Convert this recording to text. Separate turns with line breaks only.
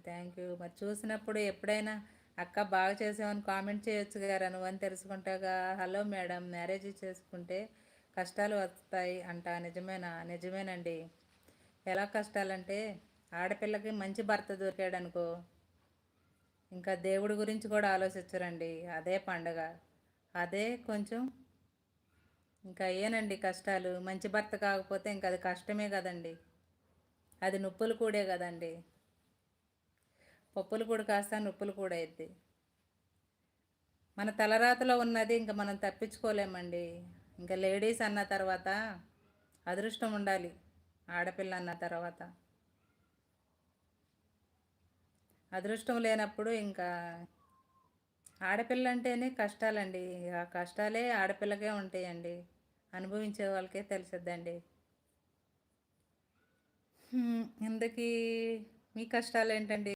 Thank you. మరి చూసినప్పుడు ఎప్పుడైనా అక్క బాగా చేసావని కామెంట్ చేయొచ్చు గారా, నువ్వని తెలుసుకుంటాగా. హలో మేడం, మ్యారేజ్ చేసుకుంటే కష్టాలు వస్తాయి అంట, నిజమేనా? నిజమేనండి. ఎలా కష్టాలంటే, ఆడపిల్లకి మంచి భర్త దొరికాడు అనుకో, ఇంకా దేవుడి గురించి కూడా ఆలోచించరండి. అదే పండగ. అదే కొంచెం ఇంకా ఏనండి కష్టాలు. మంచి భర్త కాకపోతే ఇంకా అది కష్టమే కదండి. అది నొప్పులు కూడే కదండి. పప్పులు కూడా కాస్త నొప్పులు కూడా అయింది. మన తలరాతలో ఉన్నది ఇంకా మనం తప్పించుకోలేమండి. ఇంకా లేడీస్ అన్న తర్వాత అదృష్టం ఉండాలి. ఆడపిల్ల అన్న తర్వాత అదృష్టం లేనప్పుడు ఇంకా ఆడపిల్ల అంటేనే కష్టాలండి. ఆ కష్టాలే ఆడపిల్లకే ఉంటాయండి. అనుభవించే వాళ్ళకే తెలిసిద్దండి. ఇందుకీ మీ కష్టాలు ఏంటండి?